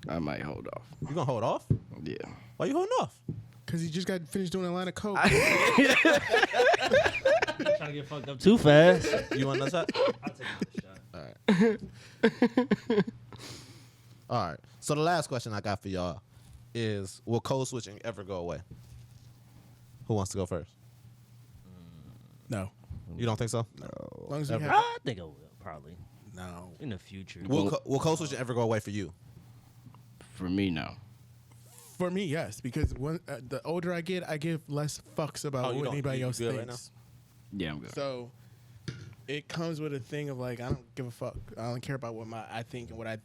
I might hold off. You gonna hold off? Yeah. Why you holding off? Because he just got finished doing a line of coke. Trying to get fucked up too fast. You want another shot? I'll take another shot. All right. So the last question I got for y'all is, will code switching ever go away? Who wants to go first? No. You don't think so? As long as we have, I think I will, probably. no. In the future. Will code switching ever go away for you? For me, no. For me, yes, because the older I get, I give less fucks about what anybody else thinks. Right Yeah, I'm good. So it comes with a thing of like, I don't give a fuck. I don't care about what I think and what I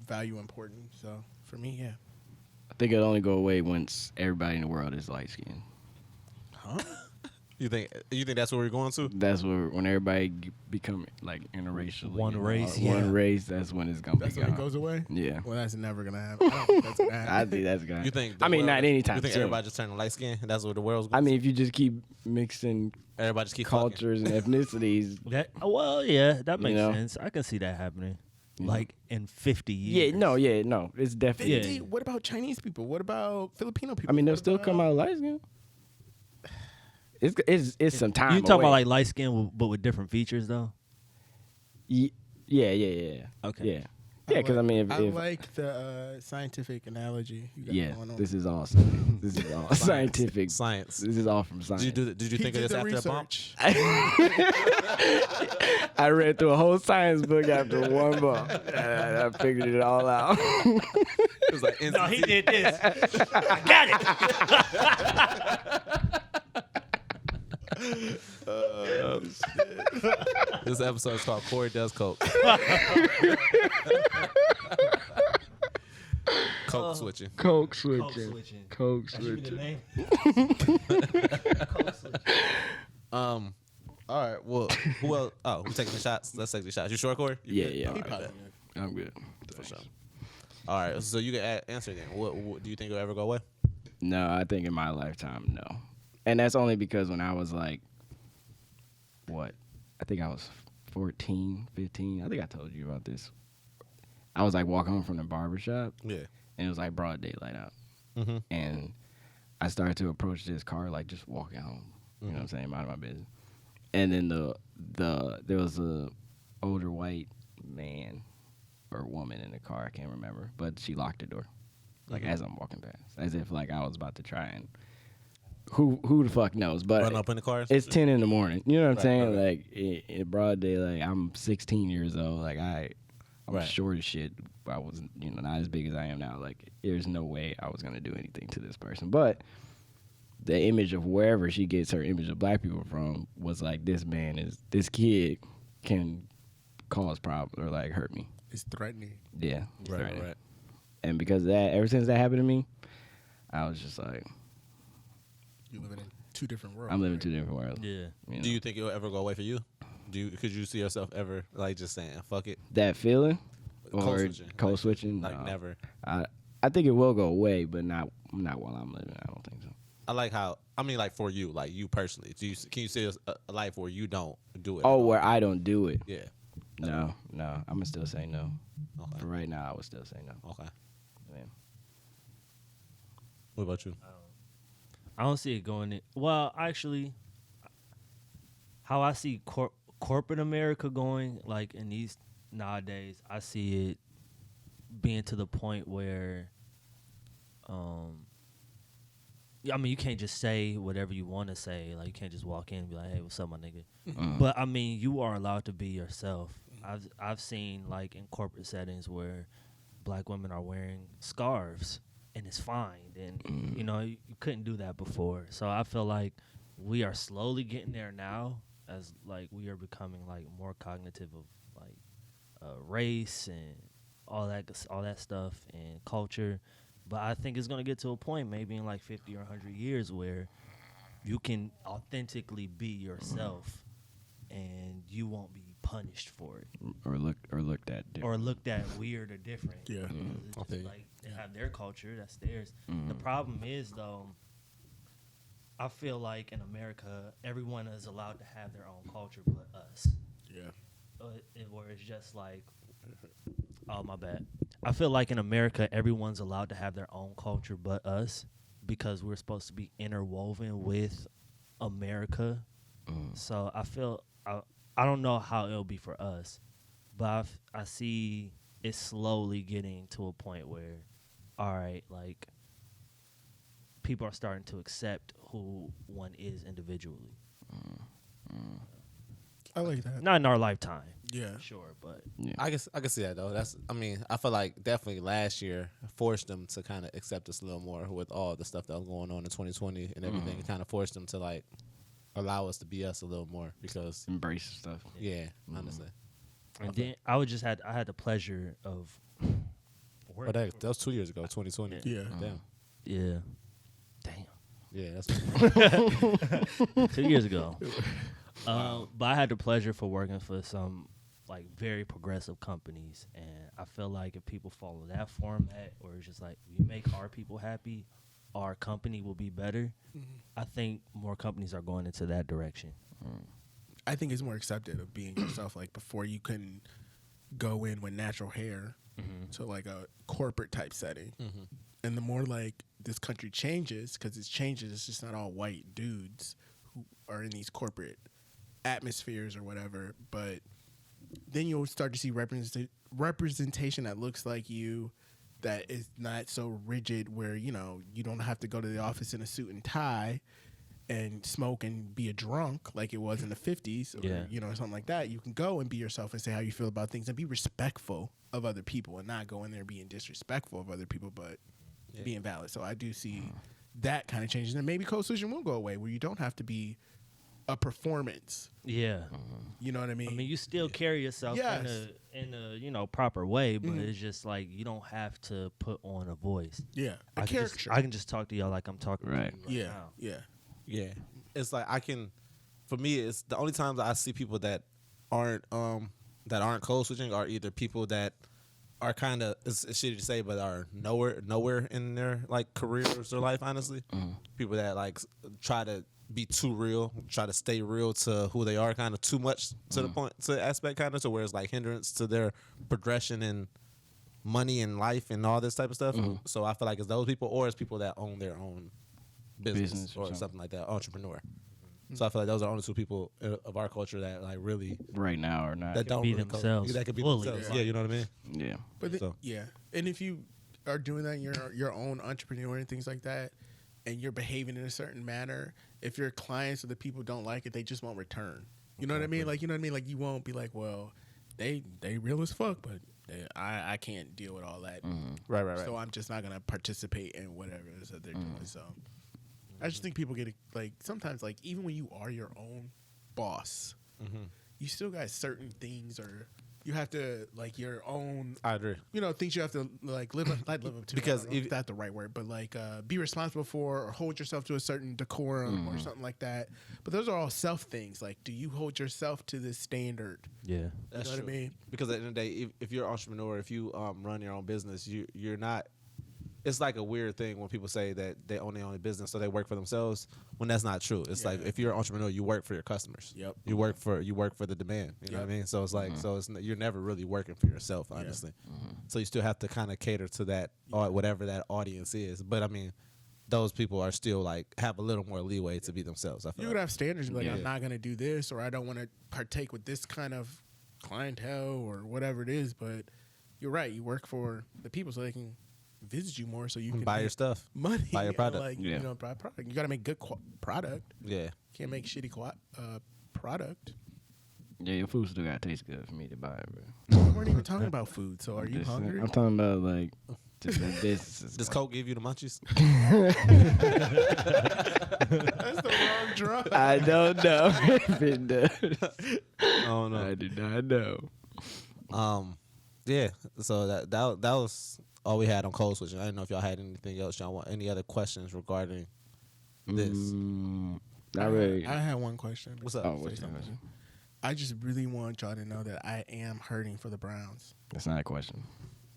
value important. So for me, yeah. I think it'll only go away once everybody in the world is light skinned. Huh? You think that's where we're going to? That's when everybody become like interracial. One race, One race. That's when it's gonna That's be when gone. it goes away? Yeah. Well, that's never going to happen. I don't think that's going to happen. I think that's gonna. You think? I mean, not anytime You think soon. everybody just turning light skin? And that's what the world's going I mean, if you just keep mixing everybody just keep cultures and ethnicities. That makes know? sense. I can see that happening. Yeah. Like in 50 years. Yeah, no. It's definitely. 50? What about Chinese people? What about Filipino people? I mean, they'll What still about- come out light skin. It's some time. You talking away. about like light skin, but with different features though? Yeah. Okay. Yeah. Yeah, because I mean, I if like the scientific analogy you got yeah, going on. this is all science. This is all scientific. Science. This is all from science. Did you He think of did this the after the bomb? research. I read through a whole science book after one book. I figured it all out. It was like No, he did this. I got it. This episode is called Cory Does Coke. Coke switching. Coke Code switching. switching. Coke That should be the switching. name. Code switching. All right. Well. We taking the shots. Let's take the shots. You sure, Cory? You good? Yeah. All He right, probably bet. did. I'm good. For sure. All right. So you can answer again. What do you think it'll ever go away? No, I think in my lifetime, no. And that's only because when I was like, what? I think I was 14, 15. I think I told you about this. I was like walking home from the barbershop, Yeah. and it was like broad daylight out. Mm-hmm. And I started to approach this car, like just walking home. You know what I'm saying? Minding my business. And then there was a older white man or woman in the car, I can't remember, but she locked the door. Like as I'm walking past. As if like I was about to try and who the fuck knows? But Run up in the cars. it's 10 in the morning. You know what I'm Right, saying? right. Like in broad daylight, I'm 16 years old. Like I'm Right. short as shit. I wasn't, not as big as I am now. Like there's no way I was gonna do anything to this person. But the image of wherever she gets her image of black people from was like this kid can cause problems or like hurt me. It's threatening. Yeah. it's Right. threatening. Right. And because of that, ever since that happened to me, I was just like, You're living in two different worlds. I'm living right? two different worlds. Yeah. know? Do you think it'll ever go away for you? Could you see yourself ever like just saying fuck it? That feeling Code or switching, code like- switching? Like No. never. I think it will go away, but not while I'm living. I don't think so. I like how like for you, like you personally. Can you see a life where you don't do it? Oh, at all? where I don't do it? Yeah. No. I'm gonna still say no. Okay. For right now, I would still say no. Okay. Yeah. What about you? I don't see it going in. Well, actually, how I see corporate America going, like in these nowadays, I see it being to the point where, I mean, you can't just say whatever you want to say. Like, you can't just walk in and be like, "Hey, what's up, my nigga?" But I mean, you are allowed to be yourself. I've seen like in corporate settings where black women are wearing scarves and it's fine, and you couldn't do that before. So I feel like we are slowly getting there now, as like we are becoming like more cognitive of like race and all that stuff and culture. But I think it's gonna get to a point maybe in like 50 or 100 years where you can authentically be yourself and you won't be punished for it Or looked at different. or looked at weird or different. Yeah. It's just Okay. like they have their culture, that's theirs. The problem is though, I feel like in America everyone is allowed to have their own culture but us. Yeah. Where it's just like, oh my bad. I feel like in America everyone's allowed to have their own culture but us, because we're supposed to be interwoven with America. So I feel I don't know how it'll be for us, but I see it slowly getting to a point where, all right, like people are starting to accept who one is individually. I like that. Not in our lifetime. Yeah. Sure, but I can see that though. I feel like definitely last year forced them to kind of accept us a little more with all the stuff that was going on in 2020 and everything. It kind of forced them to like allow us to be us a little more because Embrace stuff. yeah, honestly. and then I had the pleasure of But that was 2 years ago, 2020. Yeah. Damn. yeah, damn. Yeah, that's 2 years ago. But I had the pleasure for working for some like very progressive companies, and I feel like if people follow that format, or it's just like we make our people happy, our company will be better. I think more companies are going into that direction. I think it's more accepted of being yourself. Like before, you couldn't go in with natural hair to like a corporate type setting, and the more like this country changes, because it's just not all white dudes who are in these corporate atmospheres or whatever, but then you'll start to see representation that looks like you, that is not so rigid where, you know, you don't have to go to the office in a suit and tie and smoke and be a drunk like it was in the 50s or, you know, something like that. You can go and be yourself and say how you feel about things and be respectful of other people and not go in there being disrespectful of other people, but being valid. So I do see that kind of changes. And maybe code switching will go away where you don't have to be a performance. Yeah. You know what I mean? I mean, you still carry yourself in a you know, proper way, but it's just like you don't have to put on a voice. Yeah. A character. I can just talk to y'all like I'm talking to you right now. Yeah. it's like for me, it's the only times I see people that aren't code switching are either people that are kind of, it's shitty to say, but are nowhere in their like careers or life, honestly. People that like try to be too real, try to stay real to who they are, kind of too much to the point, to the aspect, kind of to where it's like hindrance to their progression in money and life and all this type of stuff. So I feel like it's those people, or it's people that own their own business or something like that, entrepreneur. So I feel like those are only two people of our culture that like really right now or not that don't be really themselves. That could be fully. themselves. Yeah, you know what I mean? Yeah. But So. and if you are doing that, you're your own entrepreneur and things like that, and you're behaving in a certain manner, if your clients or the people don't like it, they just won't return. You know what I mean? Like, you know what I mean? Like, you won't be like, well, they real as fuck, but I can't deal with all that. Right. So I'm just not gonna participate in whatever it is that they're doing. So I just think people get like sometimes, like even when you are your own boss, you still got certain things, or you have to like your own. I agree. You know, things you have to like live up to. Because if that's the right word, but like be responsible for or hold yourself to a certain decorum or something like that. But those are all self things. Like, do you hold yourself to this standard? Yeah. That's you know true. what I mean? Because at the end of the day, if you're an entrepreneur, if you run your own business, you're not. It's like a weird thing when people say that they own their own business, so they work for themselves. When that's not true. It's like if you're an entrepreneur, you work for your customers. Yep. You work for the demand. You know what I mean? So it's like you're never really working for yourself, honestly. So you still have to kind of cater to that or whatever that audience is. But I mean, those people are still like have a little more leeway to be themselves. I feel You like. would have standards like I'm not gonna do this, or I don't want to partake with this kind of clientele or whatever it is. But you're right. You work for the people so they can visit you more, so you can buy your stuff, money, buy your product. like you know, buy product. You got to make good product. Yeah. Can't make shitty product. Yeah, your food still gotta taste good for me to buy it, bro. We weren't even talking about food. So are you Just, hungry? I'm talking about like just the businesses. Does Coke give you the munchies? That's the wrong drug. I don't know if it does. Oh no. I do not know. Yeah. So that was all we had on code switching. I didn't know if y'all had anything else. Y'all want any other questions regarding this? Not really. I had one question. What's up? Oh, what's that? I just really want y'all to know that I am hurting for the Browns. That's not a question.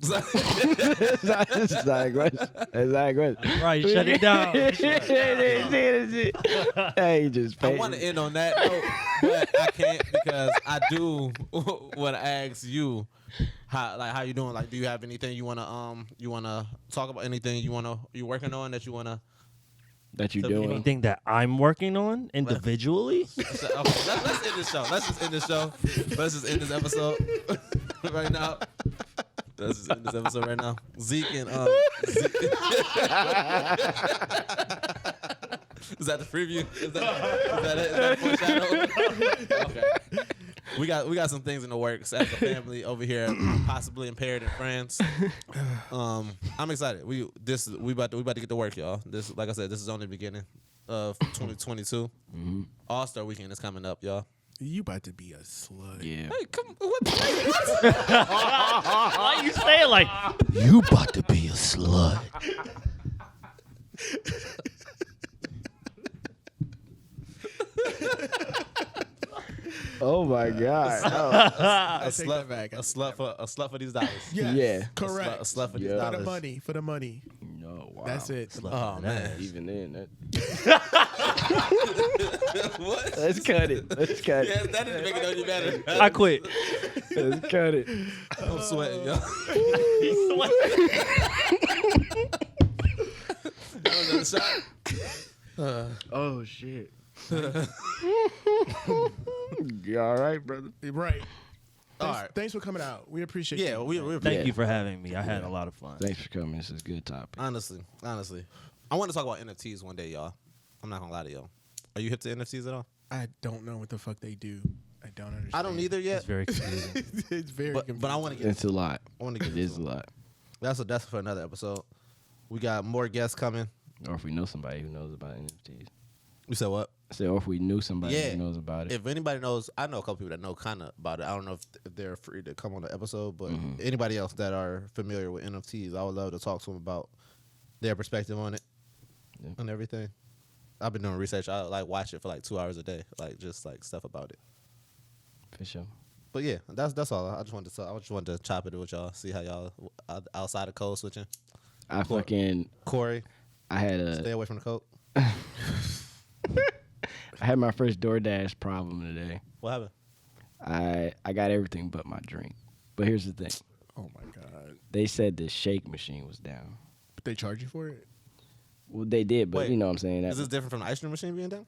That's not a question. That's not a question. Right, shut it down. Hey, just I want to end on that note, but I can't because I do want to ask you how you doing? Like, do you have anything you wanna talk about? Anything you working on that you wanna? That you doing? Anything that I'm working on individually? Okay, let's end this show. Let's just end this show. Let's just end this episode right now. Let's just end this episode right now. Zeke and Zeke. Is that the preview? Is that it? Is that a foreshadow? Okay. we got some things in the works as a family over here, possibly impaired in France. I'm excited. We about to get to work, y'all. This, like I said, this is only the beginning of 2022. All-Star Weekend is coming up, y'all. You about to be a slut. Yeah. Hey, come what? Why you saying like You about to be a slut. Oh my God. I take that back. A slut for these dollars. Yes, Yeah. correct. A slut for these Yeah. For dollars. the money. For the money. No, wow. That's it. Oh man. Even then, What? let's cut it. Let's cut Yeah, it. that didn't make it any better. I quit. Let's cut it. I'm sweating, y'all. Another shot. Oh shit. You all right, brother? Right. All right. Thanks for coming out. We appreciate Yeah, you. we Thank Yeah. you for having me. I had a lot of fun. Thanks for coming. This is a good topic. honestly, I want to talk about NFTs one day, y'all. I'm not gonna lie to y'all. Are you hip to NFTs at all? I don't know what the fuck they do. I don't understand. I don't either yet. It's very confusing. It's very But I want to get. It's a lot. I want to get. It is a lot. That's for another episode. We got more guests coming. Or if we know somebody who knows about NFTs. You said what? I said, or if we knew somebody Yeah. who knows about it. If anybody knows, I know a couple people that know kind of about it. I don't know if they're free to come on the episode, but anybody else that are familiar with NFTs, I would love to talk to them about their perspective on it and everything. I've been doing research. I like watch it for like 2 hours a day, like just like stuff about it. For sure. But yeah, that's all. I just wanted to chop it with y'all, see how y'all outside of code switching. I fucking, Cory, I had stay away from the code. I had my first DoorDash problem today. What happened? I got everything but my drink. But here's the thing. Oh my god. They said the shake machine was down. But they charge you for it? Well, they did, but Wait, you know what I'm saying. Is this different from the ice cream machine being down?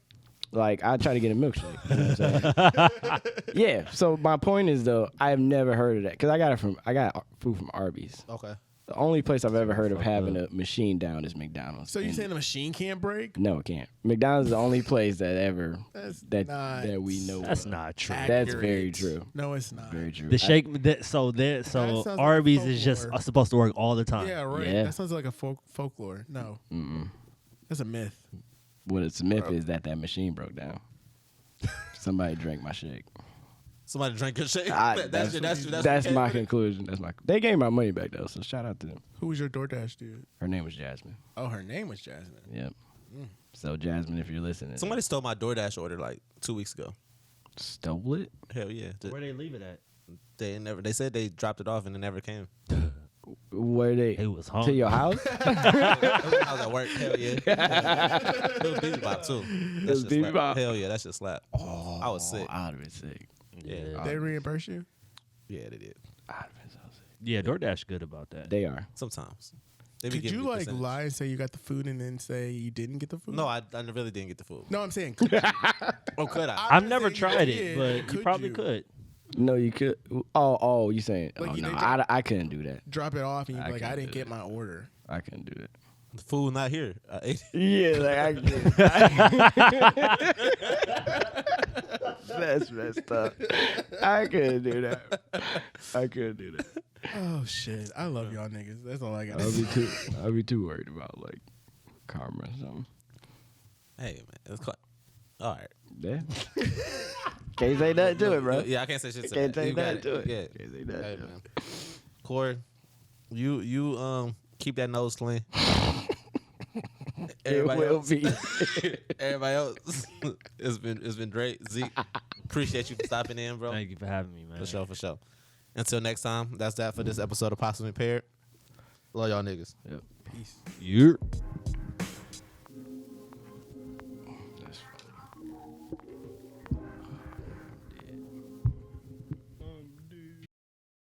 Like, I try to get a milkshake. You know what I'm saying? Yeah. So my point is though, I've never heard of that because I got food from Arby's. Okay. The only place I've ever heard of having a machine down is McDonald's. So you And saying the machine can't break? no, it can't. McDonald's is the only place that ever That's that not that we know. That's of. not true. That's accurate. very true. No, it's not. Very true. The I- shake so sounds like Arby's is just folklore. supposed to work all the time. Yeah, right. Yeah. That sounds like a folklore. No. That's a myth. What it's myth is that machine broke down. Somebody drank my shake. Somebody drank your shake. That's my conclusion. They gave my money back though, so shout out to them. Who was your DoorDash dude? Her name was Jasmine. Oh, her name was Jasmine. Yep. So Jasmine, if you're listening, Somebody stole my DoorDash order like 2 weeks ago. stole it. Hell yeah. Where they leave it at? They said they dropped it off and it never came. Where they? It was To hungry. your house? I was at work. Hell yeah. It was Bebop too. That was shit slap. Bebop? Hell yeah, that shit slap. I was sick. I'd have been sick. Yeah. They reimburse you? Yeah, they did. I'd have been so sick. Yeah, DoorDash good about that. They are. Sometimes. They be Could giving you me like percentage. lie and say you got the food and then say you didn't get the food? No, I really didn't get the food. No, I'm saying could you? Oh, could I? I've I'm never saying you tried did, it, but you could probably you? could. No, you could. Oh, you saying? Like, Oh you no, know, I couldn't do that. Drop it off and you I be like, can't I didn't do get that. my order. I couldn't do that. The food not here. I ate it. Yeah, like that's messed up. I couldn't do that. I couldn't do that. Oh shit. I love y'all niggas. That's all I got. I'll be too worried about like karma or something. Hey man, it's quite. All right. Yeah. Can't say nothing to it, bro. Yeah, I can't say shit to Can't that. say You got nothing to it. Yeah. Can't say nothing Hey, to it. man. Corey, you keep that nose clean. Everybody It will else, be. everybody else, it's been great. Zeke, appreciate you for stopping in, bro. Thank you for having me, man. For sure. Until next time, that's that for this episode of Possibly Impaired. Love y'all niggas. Yep. Peace. Yeah.